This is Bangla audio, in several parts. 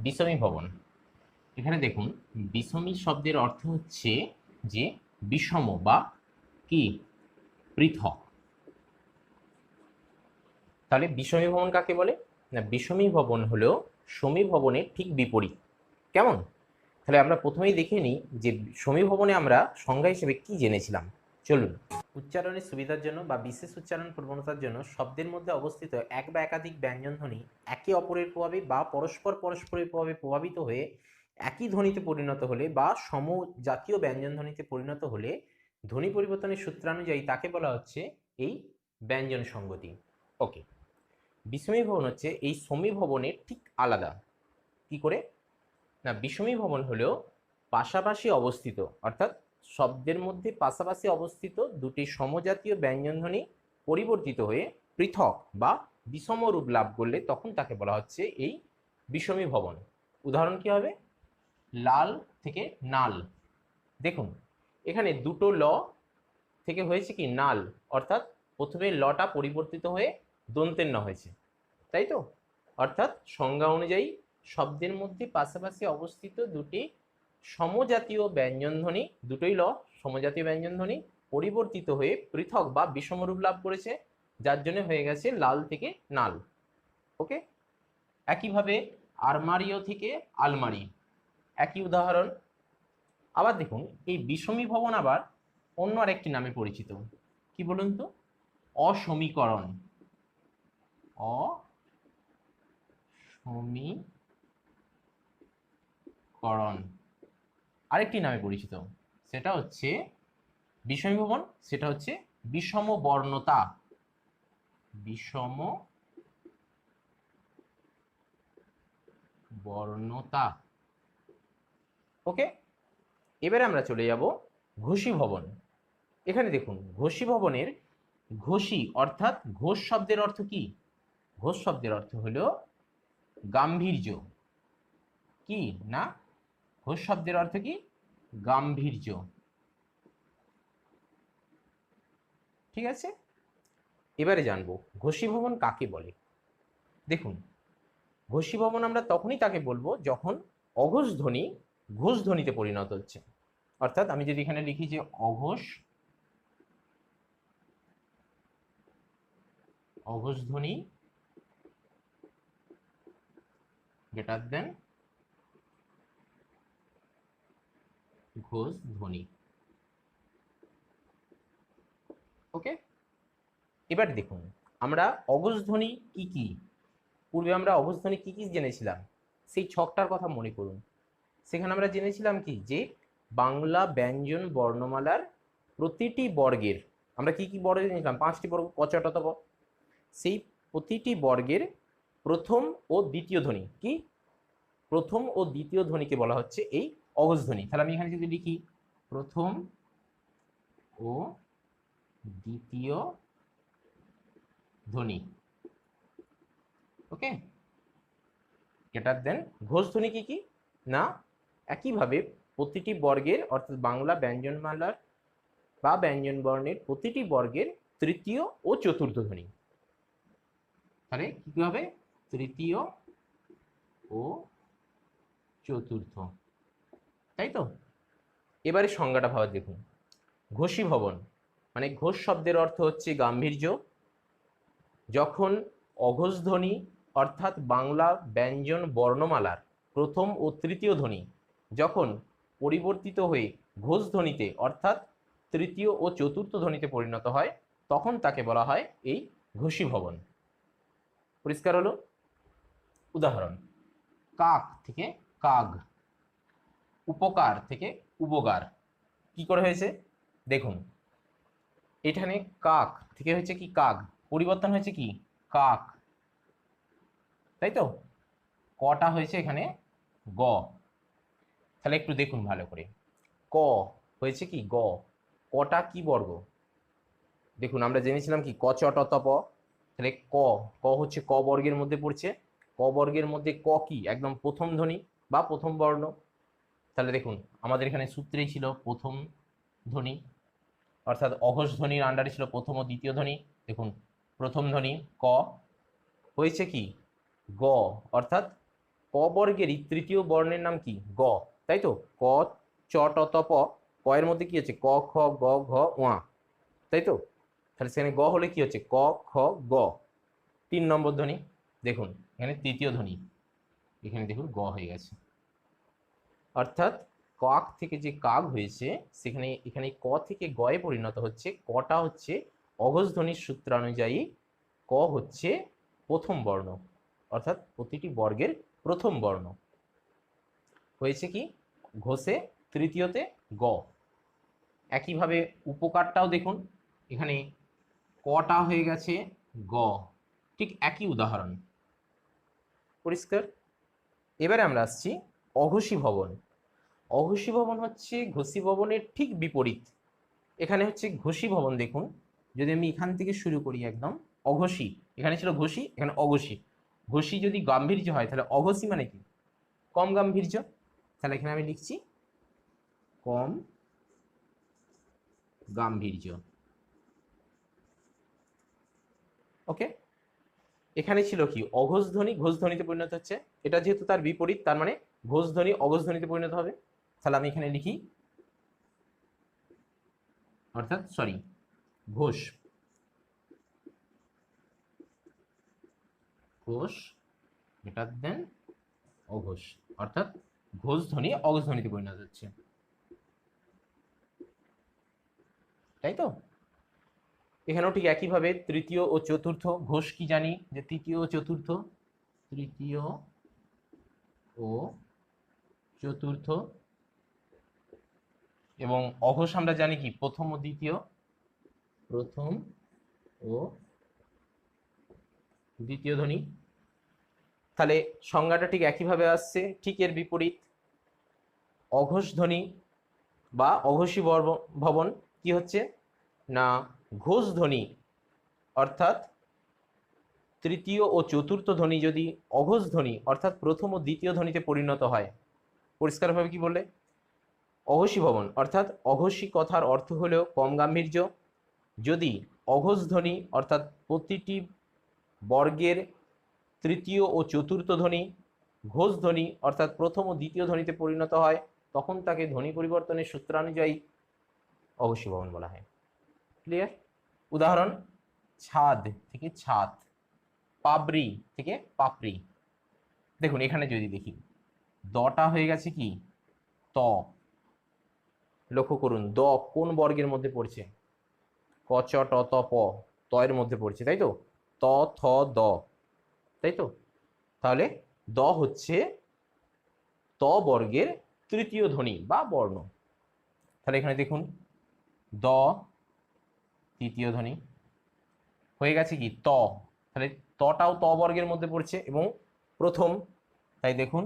বিষমী ভবন। এখানে দেখুন, বিষমী শব্দের অর্থ হচ্ছে যে বিষম বা কি পৃথক। তাহলে বিষমী ভবন কাকে বলে? না, বিষমী ভবন হলো সমীভবনের ঠিক বিপরীত। কেমন? তাহলে আমরা প্রথমেই দেখে নিই যে সমীভবনে আমরা সংজ্ঞা হিসেবে কি জেনেছিলাম। চলুন। উচ্চারণের সুবিধার জন্য বা বিশেষ উচ্চারণ প্রবণতার জন্য শব্দের মধ্যে অবস্থিত এক বা একাধিক ব্যঞ্জনধ্বনি একে অপরের প্রভাবে বা পরস্পরের প্রভাবে প্রভাবিত হয়ে একই ধ্বনিতে পরিণত হলে বা সমজাতীয় ব্যঞ্জনধ্বনিতে পরিণত হলে ধ্বনি পরিবর্তনের সূত্রানুযায়ী তাকে বলা হচ্ছে এই ব্যঞ্জন সংগতি। ওকে। বিষমী ভবন হচ্ছে এই সমীভবনের ঠিক আলাদা। কি করে? না, বিষমী ভবন হলো পাশাপাশি অবস্থিত, অর্থাৎ শব্দের মধ্যে পাশাপাশি অবস্থিত দুটি সমজাতীয় ব্যঞ্জনধ্বনি পরিবর্তিত হয়ে পৃথক বা বিষম রূপ লাভ করলে তখন তাকে বলা হচ্ছে এই বিষমী ভবন। উদাহরণ কি হবে? লাল থেকে নাল। দেখুন, এখানে দুটো ল থেকে হয়েছে কি নাল, অর্থাৎ প্রথমে লটা পরিবর্তিত হয়ে দন্তের ন হয়েছে, তাই তো? অর্থাৎ সংজ্ঞা অনুযায়ী শব্দের মধ্যে পাশাপাশি অবস্থিত দুটি সমজাতীয় ব্যঞ্জনধ্বনি, দুটোই ল সমজাতীয় ব্যঞ্জনধ্বনি পরিবর্তিত হয়ে পৃথক বা বিষমরূপ লাভ করেছে, যার জন্য হয়ে গেছে লাল থেকে নাল। ওকে। একইভাবে আরমারিও থেকে আলমারি, একই উদাহরণ। আবার দেখুন, এই বিষমী ভবন আবার অন্য আরেকটি নামে পরিচিত। কি বলুন তো? অসমীকরণ। অসমীকরণ আরেকটি নামে পরিচিত, সেটা হচ্ছে বিষমী ভবন, সেটা হচ্ছে বিষম বর্ণতা। বিষম বর্ণতা। ওকে। এবারে আমরা চলে যাব ঘোষী ভবন। এখানে দেখুন, ঘোষী ভবনের ঘোষী অর্থাৎ ঘোষ শব্দের অর্থ কি? ঘোষ শব্দের অর্থ হলো গাম্ভীর্য। কি না, ঘোষ শব্দের অর্থ কি? গাম্ভীর্য। ঠিক আছে। এবারে জানবো ঘোষী ভবন কাকে বলে। দেখুন, ঘোষী ভবন আমরা তখনই তাকে বলবো যখন অঘোষ ধ্বনি ঘোষ ধ্বনিতে পরিণত হচ্ছে। অর্থাৎ আমি যদি এখানে লিখি যে অঘোষ ধ্বনি গ্রেটার দেন ঘোষ ধ্বনি। ওকে। এবার দেখুন, আমরা অঘোষ ধ্বনি কি কি, পূর্বে আমরা অঘোষ ধ্বনি কি কি জেনেছিলাম সেই ছকটার কথা মনে করুন। সেখানে আমরা জেনেছিলাম কি, যে বাংলা ব্যঞ্জন বর্ণমালার প্রতিটি বর্গের, আমরা কি কি বর্গ জেনেছিলাম? 5টি বর্গ, ক চ ট ত প। সেই প্রতিটি বর্গের প্রথম ও দ্বিতীয় ধ্বনি কি, প্রথম ও দ্বিতীয় ধ্বনিকে বলা হচ্ছে এই অঘোষ ধ্বনি। তাহলে আমি এখানে যদি লিখি প্রথম ও দ্বিতীয় ধ্বনি, ওকে, গ্রেটার দেন ঘোষ ধ্বনি কি কি না, একইভাবে প্রতিটি বর্গের অর্থাৎ বাংলা ব্যঞ্জনমালার বা ব্যঞ্জন বর্ণের প্রতিটি বর্গের তৃতীয় ও চতুর্থ ধ্বনি। তাহলে কি হবে? তৃতীয় ও চতুর্থ, তাই তো? এবারে সংজ্ঞাটা ভাবে দেখুন। ঘোষী ভবন মানে ঘোষ শব্দের অর্থ হচ্ছে গাম্ভীর্য। যখন অঘোষ ধ্বনি অর্থাৎ বাংলা ব্যঞ্জন বর্ণমালার প্রথম ও তৃতীয় ধ্বনি যখন পরিবর্তিত হয়ে ঘোষ ধ্বনিতে অর্থাৎ তৃতীয় ও চতুর্থ ধ্বনিতে পরিণত হয়, তখন তাকে বলা হয় এই ঘোষী ভবন। পরিষ্কার হলো? উদাহরণ, কাক থেকে কাগ, উপকার থেকে উপকার। কি করে হয়েছে দেখুন, এখানে কাক থেকে হয়েছে কি কাগ, পরিবর্তন হয়েছে কি কাক, তাই তো? কটা হয়েছে এখানে গ। তাহলে একটু দেখুন ভালো করে, ক হয়েছে কি গ, কটা কি বর্গ? দেখুন, আমরা জেনেছিলাম কি ক চ ট ত প। তাহলে ক, ক হচ্ছে ক বর্গের মধ্যে পড়ছে। ক বর্গের মধ্যে ক কি একদম প্রথম ধ্বনি বা প্রথম বর্ণ। তাহলে দেখুন, আমাদের এখানে সূত্রেই ছিল প্রথম ধ্বনি, অর্থাৎ অঘোষ ধ্বনির আন্ডারে ছিল প্রথম ও দ্বিতীয় ধ্বনি। দেখুন, প্রথম ধ্বনি ক হয়েছে কি গ, অর্থাৎ ক বর্গেরই তৃতীয় বর্ণের নাম কি? গ, তাই তো। ক চ ট ত প, ক এর মধ্যে কি হচ্ছে? ক খ গ ঘ ওয়া, তাই তো। তাহলে সেখানে গ হলে কি হচ্ছে? ক খ গ, 3 নম্বর ধ্বনি। দেখুন এখানে তৃতীয় ধ্বনি, এখানে দেখুন গ হয়ে গেছে। অর্থাৎ কাক থেকে যে কাক হয়েছে সেখানে এখানে ক থেকে গয়ে পরিণত হচ্ছে। কটা হচ্ছে অঘোষ ধ্বনির সূত্রানুযায়ী ক হচ্ছে প্রথম বর্ণ, অর্থাৎ প্রতিটি বর্গের প্রথম বর্ণ হয়েছে কি? ঘোষে তৃতীয়তে গ। একইভাবে উপকারটাও দেখুন, এখানে কটা হয়ে গেছে গ, ঠিক একই উদাহরণ। পরিষ্কার? এবারে আমরা আসছি অঘোষী ভবন। অঘোষী ভবন হচ্ছে ঘোষী ভবনের ঠিক বিপরীত। এখানে হচ্ছে ঘোষী ভবন। দেখুন যদি আমি এখান থেকে শুরু করি একদম অঘোষী, এখানে ছিল ঘোষী, এখানে অঘোষী। ঘোষী যদি গাম্ভীর্য হয় তাহলে অঘোষী মানে কি? কম গাম্ভীর্য। তাহলে এখানে আমি লিখছি কম গাম্ভীর্য। ওকে, এখানে ছিল কি? অঘোষ ধ্বনি ঘোষ ধ্বনিতে পরিণত হচ্ছে। এটা যেহেতু তার বিপরীত, তার মানে ঘোষ ধ্বনি অঘোষ ধ্বনিতে পরিণত হবে। তাহলে আমি এখানে লিখি অর্থাৎ সরি ঘোষ, ঘোষ গ্রেটার দেন অঘোষ, অর্থাৎ ঘোষ ধ্বনি অঘোষ ধ্বনিতে পরিণত হচ্ছে, তাই তো। এখানেও ঠিক একইভাবে তৃতীয় ও চতুর্থ। ঘোষ কি জানি যে তৃতীয় ও চতুর্থ, তৃতীয় ও চতুর্থ, এবং অঘোষ আমরা জানি কি? প্রথম ও দ্বিতীয়, প্রথম ও দ্বিতীয় ধ্বনি। তাহলে সংজ্ঞাটা ঠিক একইভাবে আসছে। ঠিক এর বিপরীত অঘোষ ধ্বনি বা অঘোষী ভবন কি হচ্ছে না? ঘোষ ধ্বনি অর্থাৎ তৃতীয় ও চতুর্থ ধ্বনি যদি অঘোষ ধ্বনি অর্থাৎ প্রথম ও দ্বিতীয় ধ্বনিতে পরিণত হয়। পরিষ্কারভাবে কি বললে? অঘোষী ভবন অর্থাৎ অঘোষী কথার অর্থ হলেও কম গাম্ভীর্য। যদি অঘোষ ধ্বনি অর্থাৎ প্রতিটি বর্গের তৃতীয় ও চতুর্থ ধ্বনি ঘোষ ধ্বনি অর্থাৎ প্রথম ও দ্বিতীয় ধ্বনিতে পরিণত হয়, তখন তাকে ধ্বনি পরিবর্তনের সূত্রানুযায়ী অঘোষী ভবন বলা হয়। ক্লিয়ার? উদাহরণ, ছাদ থেকে ছাদ, পাবরি থেকে পাপড়ি। দেখুন এখানে যদি দেখি দটা হয়ে গেছে কি? ত। লক্ষ্য করুন দ কোন বর্গের মধ্যে পড়ছে? ক চ ট ত প, ত এর মধ্যে পড়ছে, তাই তো। ত থ দ, তাই তো। তাহলে দ হচ্ছে ত বর্গের তৃতীয় ধ্বনি বা বর্ণ। তাহলে এখানে দেখুন দ তৃতীয় ধ্বনি হয়ে গেছে কি? ত। তাহলে তটাও ত বর্গের মধ্যে পড়ছে এবং প্রথম, তাই দেখুন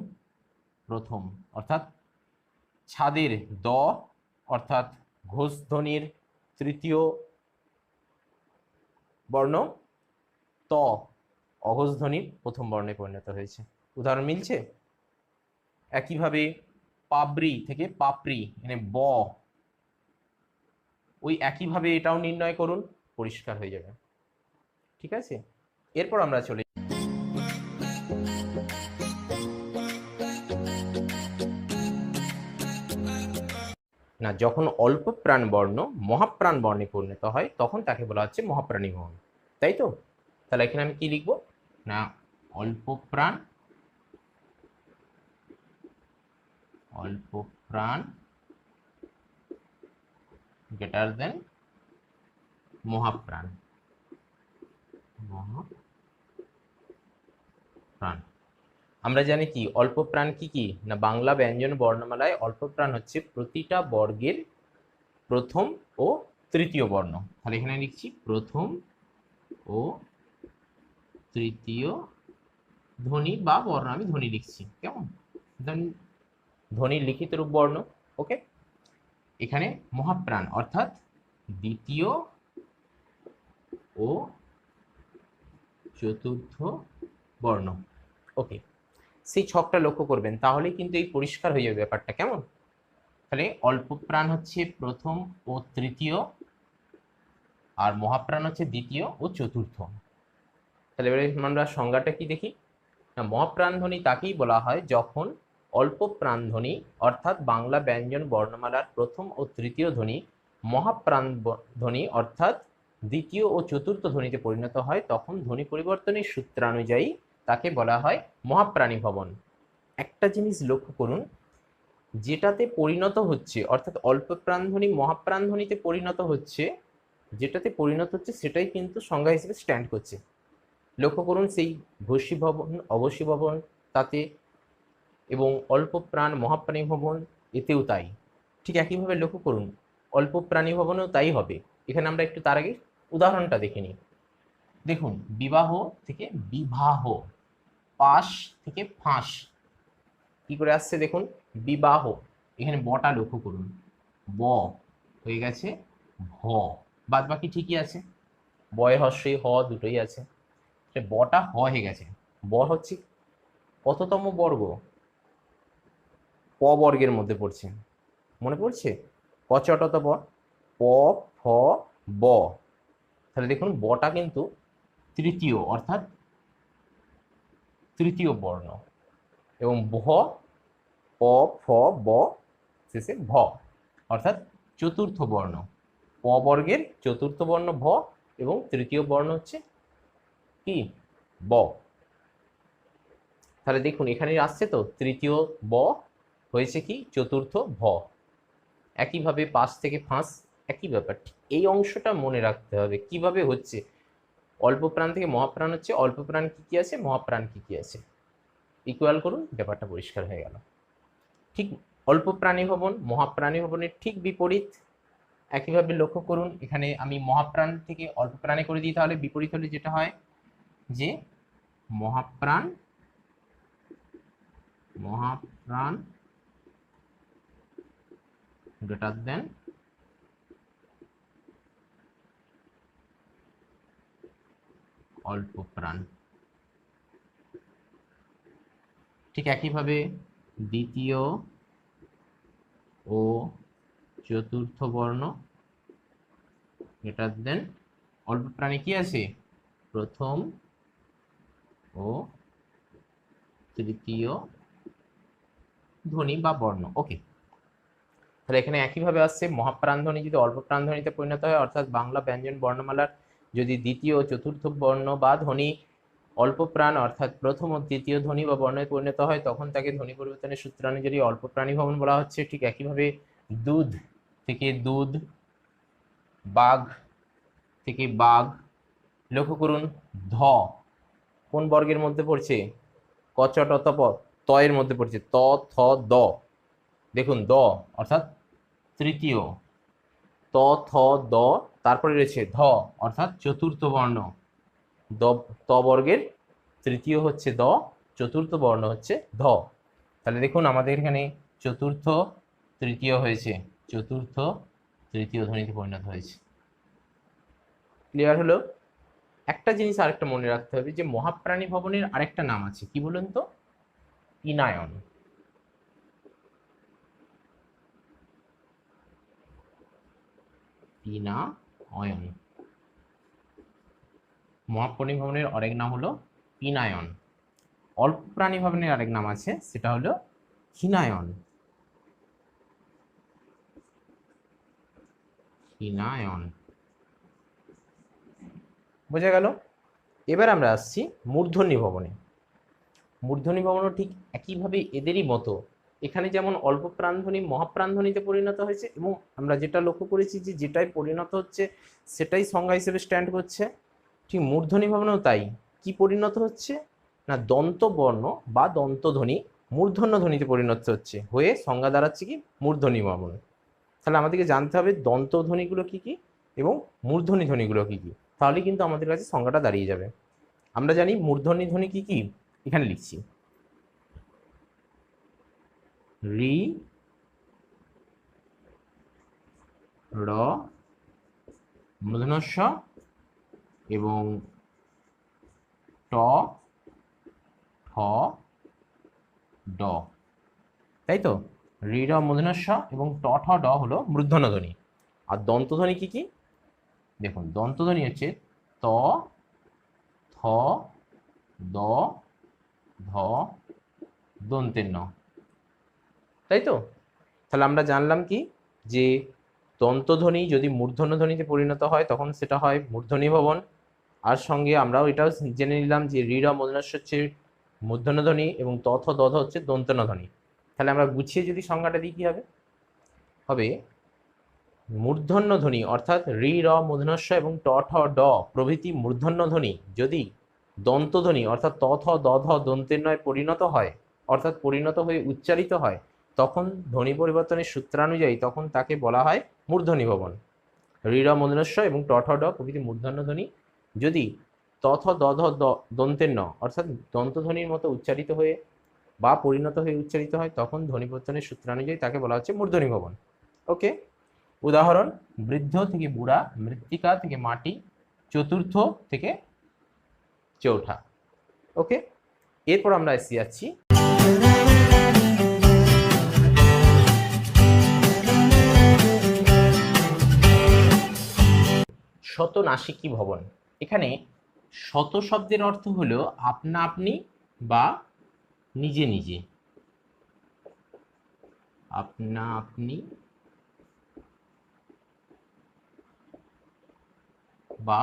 প্রথম, অর্থাৎ ছাদের দ অর্থাৎ ঘোষ ধ্বনির তৃতীয় বর্ণ, ত অঘোষ ধ্বনির প্রথম বর্ণে পরিণত হয়েছে। উদাহরণ মিলছে? একইভাবে পাবরি থেকে পাপড়ি, এখানে ব, ওই একইভাবে এটাও নির্ণয় করুন, পরিষ্কার হয়ে যাবে। ঠিক আছে, এরপর আমরা চলে না, যখন অল্প প্রাণ বর্ণ মহাপ্রাণ বর্ণে পরিণত হয় তখন তাকে বলা হচ্ছে মহাপ্রাণী ভবন, তাই তো। তাহলে এখানে আমি কি লিখবো না? অল্প প্রাণ, অল্প প্রাণ গ্রেটার দেন মহাপ্রাণ, মহাপ্রাণ। আমরা জানি কি অল্প প্রাণ কি কি না? বাংলা ব্যঞ্জন বর্ণমালায় অল্প প্রাণ হচ্ছে প্রতিটা বর্গের প্রথম ও তৃতীয় বর্ণ। তাহলে এখানে লিখছি প্রথম ও তৃতীয় ধ্বনি বা বর্ণ, আমি ধ্বনি লিখছি, কেমন? ধ্বনির লিখিত রূপ বর্ণ। ওকে, এখানে মহাপ্রাণ অর্থাৎ দ্বিতীয় ও চতুর্থ বর্ণ। ওকে, সেই ছকটা লক্ষ্য করবেন, তাহলে কিন্তু এই পরিষ্কার হয়ে যাবে ব্যাপারটা, কেমন? তাহলে অল্প প্রাণ হচ্ছে প্রথম ও তৃতীয়, আর মহাপ্রাণ হচ্ছে দ্বিতীয় ও চতুর্থ। তাহলে এবারে আমরা সংজ্ঞাটা কি দেখি। না, মহাপ্রাণধ্বনি তাকেই বলা হয় যখন অল্প প্রাণধ্বনি অর্থাৎ বাংলা ব্যঞ্জন বর্ণমালার প্রথম ও তৃতীয় ধ্বনি মহাপ্রাণ ধ্বনি অর্থাৎ দ্বিতীয় ও চতুর্থ ধ্বনিতে পরিণত হয়, তখন ধ্বনি পরিবর্তনের সূত্রানুযায়ী তাকে বলা হয় মহাপ্রাণী ভবন। একটা জিনিস লক্ষ্য করুন, যেটাতে পরিণত হচ্ছে অর্থাৎ অল্প প্রাণধ্বনি মহাপ্রাণধ্বনিতে পরিণত হচ্ছে, যেটাতে পরিণত হচ্ছে সেটাই কিন্তু সংজ্ঞা হিসেবে স্ট্যান্ড করছে। লক্ষ্য করুন সেই ঘোষী ভবন, অবশ্যী ভবন তাতে, এবং অল্প প্রাণ মহাপ্রাণী ভবন এতেও তাই। ঠিক একইভাবে লক্ষ্য করুন অল্প প্রাণী ভবনেও তাই হবে। এখানে আমরা একটু তার আগে উদাহরণটা দেখে নিই। দেখুন, বিবাহ থেকে বিবাহ, পাশ থেকে ফাঁস, কি করে আসছে দেখুন, বিবাহ, এখানে বটা লক্ষ্য করুন, ব হয়ে গেছে ভ, বাদ বাকি ঠিকই আছে, বয় হস্যই হ দুটোই আছে, বটা হ হয়ে গেছে। ব হচ্ছে কততম বর্গ, প বর্গের মধ্যে পড়ছে, মনে পড়ছে, কচটত ব, প ফ ব, তাহলে দেখুন বটা কিন্তু তৃতীয় অর্থাৎ তৃতীয় বর্ণ, এবং ভ প ফ ব শেষে ভ অর্থাৎ চতুর্থ বর্ণ, প বর্গের চতুর্থ বর্ণ ভ এবং তৃতীয় বর্ণ হচ্ছে কি ব। তাহলে দেখুন এখানে আসছে তো তৃতীয় ব হয়েছে কি চতুর্থ ভ। একইভাবে পাশ থেকে ফাঁস, একই ব্যাপার। এই অংশটা মনে রাখতে হবে কিভাবে হচ্ছে, অল্প প্রাণ থেকে মহাপ্রাণ হচ্ছে, অল্প প্রাণ কি কি আছে, মহাপ্রাণ কি কি আছে, ইকুয়াল করুন, ব্যাপারটা পরিষ্কার হয়ে গেল। ঠিক অল্প প্রাণী ভবন মহাপ্রাণী ভবনের ঠিক বিপরীত। একইভাবে লক্ষ্য করুন, এখানে আমি মহাপ্রাণ থেকে অল্প প্রাণে করে দিই, তাহলে বিপরীত হলে যেটা হয় যে মহাপ্রাণ মহাপ্রাণ গ্রেটার দেন অল্প প্রাণ। ঠিক একইভাবে দ্বিতীয় ও চতুর্থ বর্ণ গ্রেটার দেন অল্প প্রাণে কি আছে, প্রথম ও তৃতীয় ধ্বনি বা বর্ণ। ওকে, তাহলে এখানে একইভাবে আসছে মহাপ্রাণ ধ্বনি যদি অল্প প্রাণ ধ্বনিতে পরিণত হয়, অর্থাৎ বাংলা ব্যঞ্জন বর্ণমালার যদি দ্বিতীয় ও চতুর্থ বর্ণ বা ধ্বনি অল্প প্রাণ অর্থাৎ প্রথম ও তৃতীয় ধ্বনি বা বর্ণে পরিণত হয়, তখন তাকে ধ্বনি পরিবর্তনের সূত্রানুযায়ী অল্প প্রাণী ভবন বলা হচ্ছে। ঠিক একইভাবে দুধ থেকে দুধ, বাঘ থেকে বাঘ, লক্ষ্য করুন ধ কোন বর্গের মধ্যে পড়ছে, কচটতপ ত এর মধ্যে পড়ছে, ত থ দ, দেখুন দ অর্থাৎ তৃতীয়, ত থ দ, তারপরে রয়েছে ধ অর্থাৎ চতুর্থ বর্ণ, দ ত বর্গের তৃতীয় হচ্ছে দ, চতুর্থ বর্ণ হচ্ছে ধ। তাহলে দেখুন আমাদের এখানে চতুর্থ তৃতীয় হয়েছে, চতুর্থ তৃতীয় ধ্বনিতে পরিণত হয়েছে। ক্লিয়ার হলো? একটা জিনিস আরেকটা মনে রাখতে হবে যে মহাপ্রাণী ভবনের আরেকটা নাম আছে, কি বলুন তো, পিনায়ন। পিনায়ন, মহাপ্রাণী ভবনের আরেক নাম হলো পিনায়ন। অল্প প্রাণী ভবনের আরেক নাম আছে, সেটা হলো হিনায়ন। হিনায়ন, বোঝা গেল? এবার আমরা আসছি মূর্ধন্য ভবনে। মূর্ধন্য ভবনও ঠিক একইভাবে এদেরই মতো, এখানে যেমন অল্প প্রাণধ্বনি মহাপ্রাণধ্বনিতে পরিণত হয়েছে, এবং আমরা যেটা লক্ষ্য করেছি যে যেটাই পরিণত হচ্ছে সেটাই সংজ্ঞা হিসেবে স্ট্যান্ড করছে, ঠিক মূর্ধন্য ভবনেও তাই। কি পরিণত হচ্ছে না, দন্ত বর্ণ বা দন্তধ্বনি মূর্ধন্য ধ্বনিতে পরিণত হচ্ছে, হয়ে সংজ্ঞা দাঁড়াচ্ছে কি মূর্ধন্য ভবন। তাহলে আমাদেরকে জানতে হবে দন্তধ্বনিগুলো কি কি এবং মূর্ধন্য ধ্বনিগুলো কি কি, তাহলে কিন্তু আমাদের কাছে সংজ্ঞাটা দাঁড়িয়ে যাবে। আমরা জানি মূর্ধন্য ধ্বনি কি কি, এখানে লিখছি রি, র মূর্ধন্য ষ এবং ট ঠ ড, তাই তো, রি র মূর্ধন্য ষ এবং ট ঠ ড হলো মূর্ধন্য ধ্বনি। আর দন্তধ্বনি কি কি, দেখুন দন্তধ্বনি হচ্ছে ত থ দ ধ দন্তের ন, তাই তো? তাহলে আমরা জানলাম কি, যে দন্তধ্বনি যদি মূর্ধন্য ধ্বনিতে পরিণত হয় তখন সেটা হয় মূর্ধনী ভবন। আর সঙ্গে আমরাও এটাও জেনে নিলাম যে ঋ র মূর্ধন্য হচ্ছে মূর্ধন্য ধ্বনি এবং তথ দধ হচ্ছে দন্তন্য ধ্বনি। তাহলে আমরা গুছিয়ে যদি সংজ্ঞাটা দিই কি হবে, হবে মূর্ধন্য ধ্বনি অর্থাৎ ঋ র মূর্ধন্যস্ব এবং ট ঠ ড প্রভৃতি মূর্ধন্য ধ্বনি যদি দন্তধ্বনি অর্থাৎ ত থ দ ধ দন্তের নয় পরিণত হয়, অর্থাৎ পরিণত হয়ে উচ্চারিত হয়, তখন ধ্বনি পরিবর্তনের সূত্রানুযায়ী তখন তাকে বলা হয় মূর্ধনী ভবন। ঋ র মূর্ধন্যস্ব এবং ট ঠ ড প্রভৃতি মূর্ধন্য ধ্বনি যদি ত থ দ ধ দন্তের ন অর্থাৎ দন্তধ্বনির মতো উচ্চারিত হয়ে বা পরিণত হয়ে উচ্চারিত হয়, তখন ধ্বনি পরিবর্তনের সূত্রানুযায়ী তাকে বলা হচ্ছে মূর্ধনী ভবন। ওকে, উদাহরণ বৃদ্ধ থেকে বুড়া, মৃত্তিকা থেকে মাটি, চতুর্থ থেকে চৌঠা। ওকে, এরপর আমরা এসে যাচ্ছি শতনাসিকী ভবন। এখানে শত শব্দের অর্থ হলো আপনা আপনি বা নিজে নিজে, আপনা আপনি বা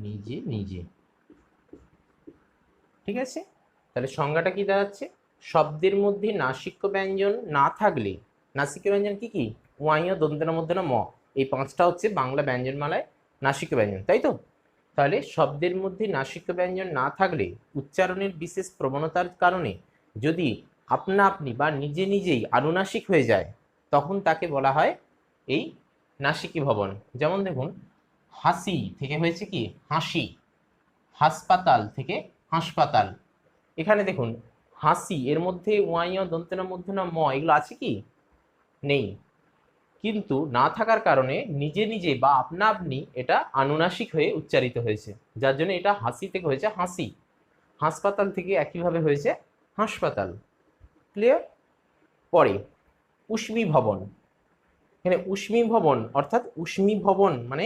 নিজে নিজে, ঠিক আছে? তাহলে সংজ্ঞাটা কি দাঁড়াচ্ছে, শব্দের মধ্যে নাসিক্য ব্যঞ্জন না থাকলে, নাসিক্য ব্যঞ্জন কি কি, ওয়াইয় দন্তের মধ্যে না ম, এই পাঁচটা হচ্ছে বাংলা ব্যঞ্জনমালায় নাসিক্য ব্যঞ্জন, তাই তো? তাহলে শব্দের মধ্যে নাসিক্য ব্যঞ্জন না থাকলে উচ্চারণের বিশেষ প্রবণতার কারণে যদি আপনা আপনি বা নিজে নিজেই আনুনাসিক হয়ে যায়, তখন তাকে বলা হয় এই নাসিকী ভবন। যেমন দেখুন, হাসি থেকে হয়েছে কি হাসি, হাসপাতাল থেকে হাসপাতাল। এখানে দেখুন হাসি, এর মধ্যে ওয়াইয় দন্তের মধ্যে না ম, এগুলো আছে কি, নেই, কিন্তু না থাকার কারণে নিজে নিজে বা আপনা আপনি এটা আনুনাসিক হয়ে উচ্চারিত হয়েছে, যার জন্য এটা হাসি থেকে হয়েছে হাসি, হাসপাতাল থেকে একইভাবে হয়েছে হাসপাতাল। ক্লিয়ার? পরে উষ্মী ভবন। এখানে উষ্মী ভবন অর্থাৎ উষ্মী ভবন মানে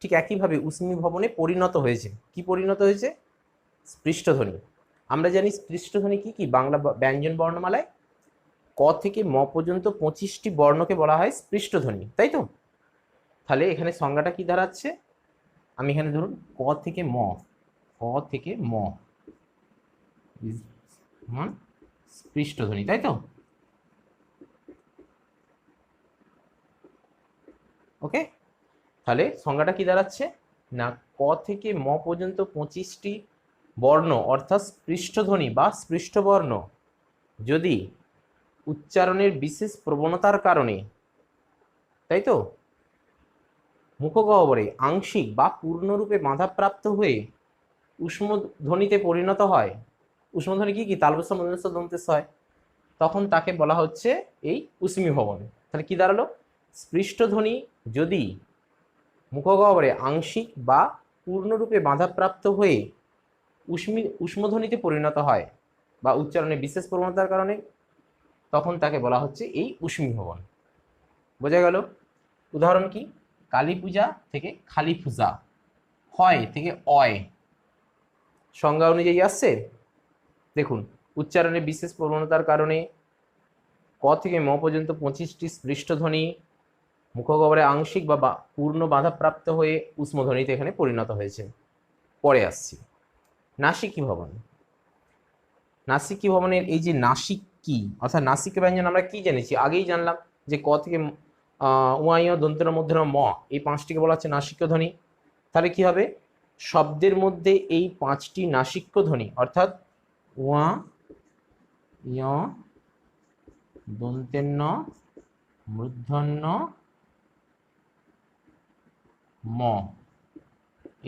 ঠিক একইভাবে উষ্মী ভবনে পরিণত হয়েছে। কি পরিণত হয়েছে? স্পৃষ্টধ্বনি। আমরা জানি স্পৃষ্টধ্বনি কি কি, বাংলা ব্যঞ্জন বর্ণমালায় ক থেকে ম পর্যন্ত 25টি বর্ণকে বলা হয় স্পৃষ্টধ্বনি, তাই তো? তাহলে এখানে সংজ্ঞাটা কি দাঁড়াচ্ছে, আমি এখানে ধরুন ক থেকে ম, ক থেকে ম স্পৃষ্টধ্বনি, তাই তো? ওকে, তাহলে সংজ্ঞাটা কি দাঁড়াচ্ছে না, ক থেকে ম পর্যন্ত 25টি বর্ণ অর্থাৎ স্পৃষ্টধ্বনি বা স্পৃষ্টবর্ণ যদি উচ্চারণের বিশেষ প্রবণতার কারণে, তাই তো, মুখগহ্বরে আংশিক বা পূর্ণরূপে বাধাপ্রাপ্ত হয়ে উষ্মধ্বনিতে পরিণত হয়, উষ্মধ্বনি কি কি, তালবস্য মূর্ধন্য দন্তেস হয়, তখন তাকে বলা হচ্ছে এই উষ্মী ভবন। তাহলে কি দাঁড়ালো, স্পৃষ্টধ্বনি যদি মুখগহ্বরে আংশিক বা পূর্ণরূপে বাধাপ্রাপ্ত হয়ে উষ্মধ্বনিতে পরিণত হয় বা উচ্চারণে বিশেষ প্রবণতার কারণে, তখন তাকে বলা হচ্ছে এই উষ্মী ভবন। বোঝা গেল? উদাহরণ কি, কালী পূজা থেকে খালি পূজা, হয় থেকে অয়, সংজ্ঞা অনুযায়ী আসছে। দেখুন, উচ্চারণে বিশেষ প্রবণতার কারণে ক থেকে ম পর্যন্ত 25টি স্পৃষ্টধ্বনি মুখগহ্বরে আংশিক বা পূর্ণ বাধাপ্রাপ্ত হয়ে উষ্মধ্বনিতে এখানে পরিণত হয়েছে। পরে আসছি নাসিকী ভবন। নাসিকী ভবনের এই যে নাসিক কি অর্থাৎ নাসিক ব্যঞ্জন আমরা কি জেনেছি, আগেই জানলাম যে ক থেকে উয়াইয় দন্তের মধ্যে ম, এই পাঁচটিকে বলা হচ্ছে নাসিক্য ধ্বনি। তাহলে কি হবে, শব্দের মধ্যে এই পাঁচটি নাসিক্য ধ্বনি অর্থাৎ উয়া ইয় দন্তের ন মূর্ধন্য ম,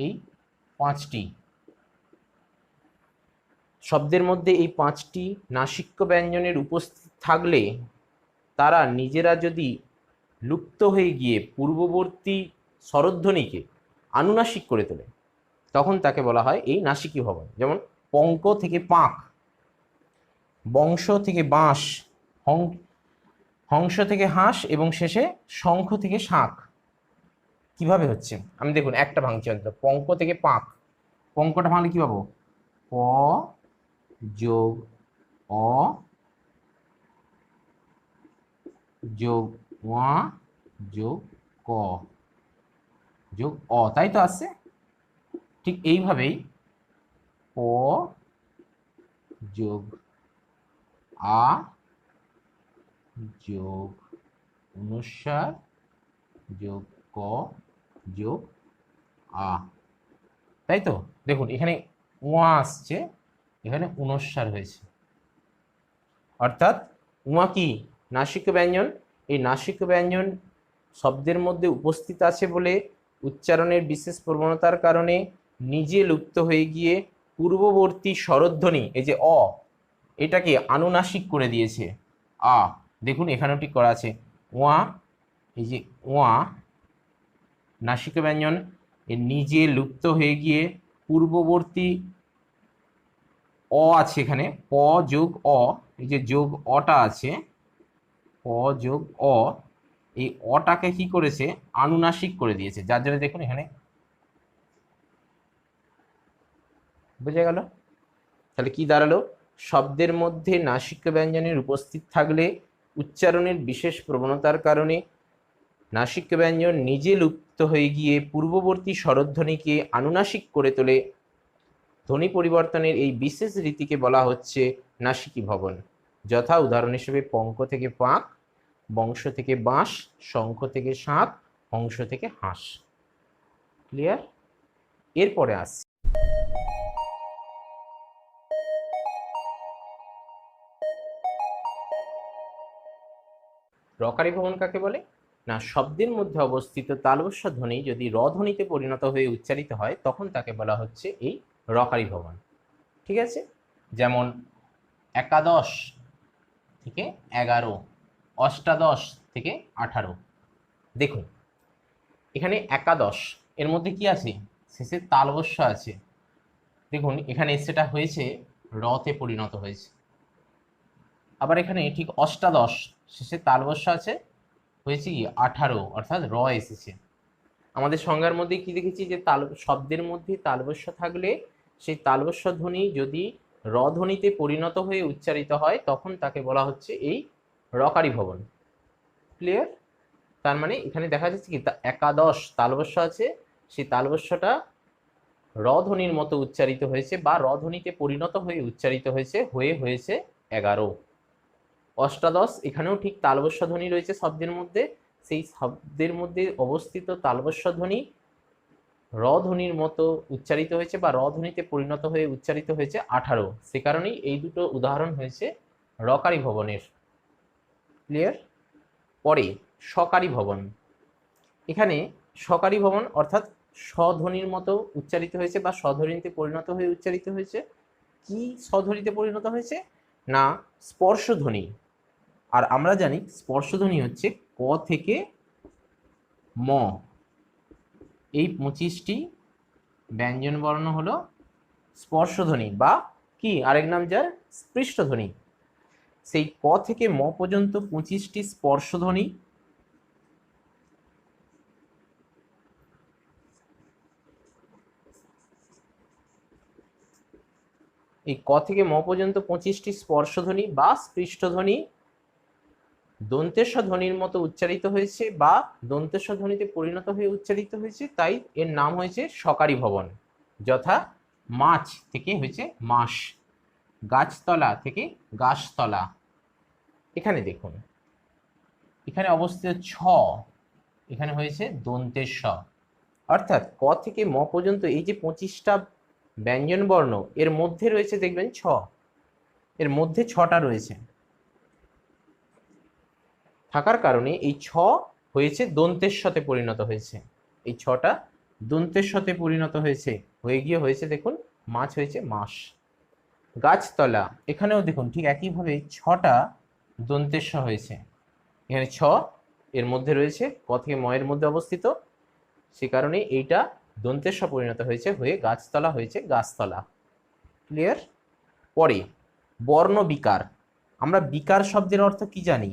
এই পাঁচটি শব্দের মধ্যে এই পাঁচটি নাসিক্য ব্যঞ্জনের উপস্থিত থাকলে তারা নিজেরা যদি লুপ্ত হয়ে গিয়ে পূর্ববর্তী স্বরধ্বনিকে আনুনাসিক করে তোলে, তখন তাকে বলা হয় এই নাসিকী ভবন। যেমন পঙ্ক থেকে পাঁক, বংশ থেকে বাঁশ, হংস থেকে হাঁস এবং শেষে শঙ্খ থেকে শাঁখ। কিভাবে হচ্ছে আমি দেখুন একটা ভাঙছি অন্তত, পঙ্ক থেকে পাঁক, পঙ্কটা ভাঙলে কি পাবো? প যোগ অ যোগ ওয়া যোগ ক যোগ অ, তাই তো আসছে। ঠিক এইভাবেই প যোগ আ যোগ অনুস্বার যোগ ক যোগ আ, তাই তো। দেখুন এখানে ওয়া আসছে, এখানে অনুস্বার হয়েছে, অর্থাৎ উমা কি? নাসিক ব্যঞ্জন। এই নাসিক ব্যঞ্জন শব্দের মধ্যে উপস্থিত আছে বলে উচ্চারণের বিশেষ প্রবণতার কারণে নিজে লুপ্ত হয়ে গিয়ে পূর্ববর্তী স্বরধ্বনি, এই যে অ, এটাকে আনুনাসিক করে দিয়েছে আ। দেখুন এখানেও ঠিক করা আছে ওয়া, এই যে ওয়া নাসিক ব্যঞ্জন এর নিজে লুপ্ত হয়ে গিয়ে পূর্ববর্তী অ আছে, এখানে প যোগ অ, এই যে যোগ অটা আছে, প যোগ অ, এই অটাকে কি করেছে? আনুনাসিক করে দিয়েছে, যার জন্য দেখুন এখানে বোঝা গেল। তাহলে কি দাঁড়ালো? শব্দের মধ্যে নাসিক ব্যঞ্জনের উপস্থিত থাকলে উচ্চারণের বিশেষ প্রবণতার কারণে নাসিক ব্যঞ্জন নিজে লুপ্ত হয়ে গিয়ে পূর্ববর্তী স্বরধ্বনিকে আনুনাসিক করে তোলে। ধ্বনি পরিবর্তনের এই বিশেষ রীতিকে বলা হচ্ছে নাসিকী ভবন। যথা উদাহরণ হিসেবে পঙ্ক থেকে পাঁক, বংশ থেকে বাঁশ, শঙ্খ থেকে শাঁখ, হংস থেকে হাঁস। ক্লিয়ার? এরপরে আসছে রকারি ভবন কাকে বলে? না, শব্দের মধ্যে অবস্থিত তালবস্য ধ্বনি যদি র ধ্বনিতে পরিণত হয়ে উচ্চারিত হয় তখন তাকে বলা হচ্ছে এই রকারি ভবন। ঠিক আছে? যেমন একাদশ থেকে 11, অষ্টাদশ থেকে 18। দেখুন এখানে একাদশ, এর মধ্যে কি আছে? শেষে তালবস্য আছে। দেখুন এখানে সেটা হয়েছে রতে পরিণত হয়েছে। আবার এখানে ঠিক অষ্টাদশ, শেষে তালবস্য আছে, হয়েছে কি 18, অর্থাৎ র এসেছে। আমাদের সংজ্ঞার মধ্যে কি দেখেছি? যে তাল শব্দের মধ্যে তালবস্য থাকলে সেই তালবস্য ধ্বনি যদি র ধ্বনিতে পরিণত হয়ে উচ্চারিত হয় তখন তাকে বলা হচ্ছে এই রকারি ভবন। ক্লিয়ার? তার মানে এখানে দেখা যাচ্ছে কি একাদশ তালবস্য আছে, সেই তালবস্যটা র ধ্বনির মতো উচ্চারিত হয়েছে বা র ধ্বনিতে পরিণত হয়ে উচ্চারিত হয়েছে, হয়েছে 11। অষ্টাদশ, এখানেও ঠিক তালবস্য ধ্বনি রয়েছে শব্দের মধ্যে, সেই শব্দের মধ্যে অবস্থিত তালবস্য ধ্বনি র ধ্বনির মতো উচ্চারিত হয়েছে বা র ধ্বনিতে পরিণত হয়ে উচ্চারিত হয়েছে 18। সে কারণেই এই দুটো উদাহরণ হয়েছে রকারি ভবনের। ক্লিয়ার? পরে সকারি ভবন। এখানে সকারি ভবন অর্থাৎ স্বধ্বনির মতো উচ্চারিত হয়েছে বা স্বধ্বনিতে পরিণত হয়ে উচ্চারিত হয়েছে। কি স্বধ্বনিতে পরিণত হয়েছে? না, স্পর্শধ্বনি। আর আমরা জানি স্পর্শধ্বনি হচ্ছে ক থেকে ম, এই 25টি ব্যঞ্জন বর্ণ হলো স্পর্শধ্বনি বা কি আরেক নাম যার স্পৃষ্টধ্বনি। সেই ক থেকে ম পর্যন্ত 25টি স্পর্শধ্বনি, এই ক থেকে ম পর্যন্ত 25টি স্পর্শধ্বনি বা স্পৃষ্টধ্বনি দন্তেস্ব ধ্বনির মতো উচ্চারিত হয়েছে বা দন্তেস্ব ধ্বনিতে পরিণত হয়ে উচ্চারিত হয়েছে, তাই এর নাম হয়েছে সকারি ভবন। যথা মাছ থেকে হয়েছে মাস, গাছতলা থেকে গাছতলা। এখানে দেখুন এখানে অবস্থিত ছ, এখানে হয়েছে দন্তেস্ব। অর্থাৎ ক থেকে ম পর্যন্ত এই যে 25টা ব্যঞ্জন বর্ণ, এর মধ্যে রয়েছে দেখবেন ছ, এর মধ্যে ছটা রয়েছে থাকার কারণে এই ছ হয়েছে দন্তেশ্বতে পরিণত হয়েছে। এই ছটা দন্তেশ্বতে পরিণত হয়েছে, হয়ে গিয়ে হয়েছে দেখুন মাছ হয়েছে মাস। গাছতলা, এখানেও দেখুন ঠিক একইভাবে ছটা দন্তেশ্ব হয়েছে। এখানে ছ, এর মধ্যে রয়েছে ক থেকে ম এর মধ্যে অবস্থিত, সে কারণে এইটা দন্তেশ্ব পরিণত হয়েছে, হয়ে গাছতলা হয়েছে গাছতলা। ক্লিয়ার? পরে বর্ণ বিকার। আমরা বিকার শব্দের অর্থ কি জানি?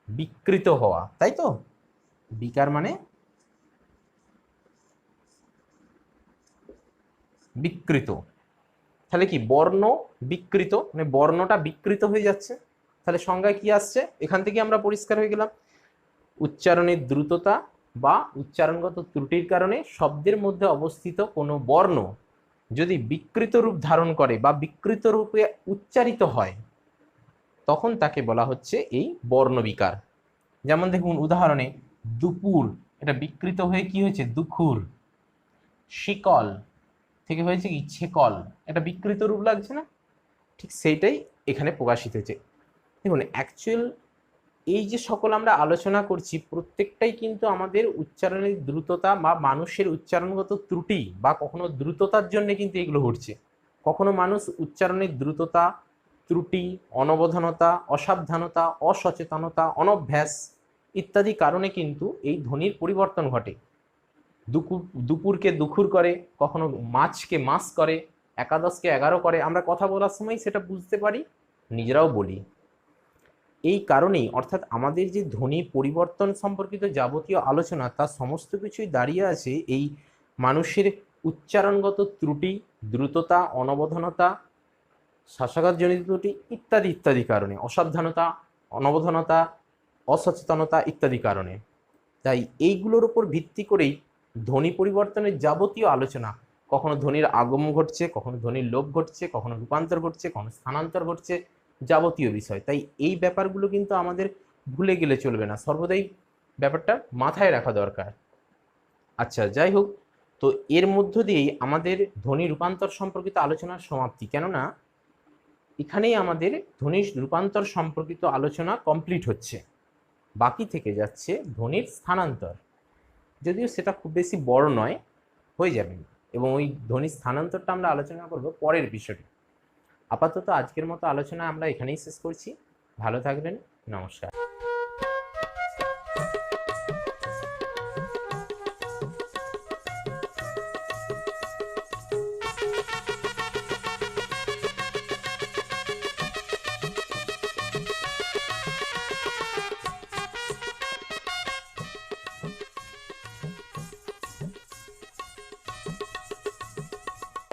বিকৃত হওয়া, তাই তো। বিকার মানে বিকৃত। তাহলে কি বর্ণ বিকৃত, মানে বর্ণটা বিকৃত হয়ে যাচ্ছে। তাহলে সংজ্ঞায় কি আসছে, এখান থেকে আমরা পরিষ্কার হয়ে গেলাম। উচ্চারণের দ্রুততা বা উচ্চারণগত ত্রুটির কারণে শব্দের মধ্যে অবস্থিত কোনো বর্ণ যদি বিকৃত রূপ ধারণ করে বা বিকৃত রূপে উচ্চারিত হয়, তখন তাকে বলা হচ্ছে এই বর্ণবিকার। যেমন দেখুন উদাহরণে দুপুর, এটা বিকৃত হয়ে কি হয়েছে দুখুর। শিকল থেকে হয়েছে কি ছেকল, এটা বিকৃত রূপ লাগছে না? ঠিক সেইটাই এখানে প্রকাশিত হয়েছে। দেখুন অ্যাকচুয়াল এই যে সকল আমরা আলোচনা করছি প্রত্যেকটাই কিন্তু আমাদের উচ্চারণের দ্রুততা বা মানুষের উচ্চারণগত ত্রুটি বা কখনো দ্রুততার জন্য কিন্তু এগুলো ঘটছে। কখনো মানুষ উচ্চারণের দ্রুততা, ত্রুটি, অনবধানতা, অসাবধানতা, অসচেতনতা, অনভ্যাস ইত্যাদি কারণে কিন্তু এই ধ্বনির পরিবর্তন ঘটে। দুপুরকে দুখুর করে, কখনো মাছকে মাছ করে, একাদশকে 11 করে। আমরা কথা বলার সময় সেটা বুঝতে পারি, নিজেরাও বলি। এই কারণেই অর্থাৎ আমাদের যে ধ্বনি পরিবর্তন সম্পর্কিত যাবতীয় আলোচনা, তার সমস্ত কিছুই দাঁড়িয়ে আছে এই মানুষের উচ্চারণগত ত্রুটি, দ্রুততা, অনবধানতা, শ্বাসাঘাতজনিত ত্রুটি ইত্যাদি ইত্যাদি কারণে, অসাবধানতা, অনবধানতা, অসচেতনতা ইত্যাদি কারণে। তাই এইগুলোর উপর ভিত্তি করেই ধ্বনি পরিবর্তনের যাবতীয় আলোচনা, কখনো ধ্বনির আগম ঘটছে, কখনো ধ্বনির লোপ ঘটছে, কখনো রূপান্তর ঘটছে, কখনো স্থানান্তর ঘটছে, যাবতীয় বিষয়। তাই এই ব্যাপারগুলো কিন্তু আমাদের ভুলে গেলে চলবে না, সর্বদাই ব্যাপারটা মাথায় রাখা দরকার। আচ্ছা যাই হোক, তো এর মধ্য দিয়েই আমাদের ধ্বনি রূপান্তর সম্পর্কিত আলোচনার সমাপ্তি, কেননা এখানেই আমাদের ধ্বনি রূপান্তর সম্পর্কিত আলোচনা কমপ্লিট হচ্ছে। বাকি থেকে যাচ্ছে ধ্বনির স্থানান্তর, যদিও সেটা খুব বেশি বড় নয়, হয়ে যাবে। এবং ওই ধ্বনির স্থানান্তরটা আমরা আলোচনা করব পরের বিষয়টি। আপাতত আজকের মতো আলোচনা আমরা এখানেই শেষ করছি। ভালো থাকবেন, নমস্কার।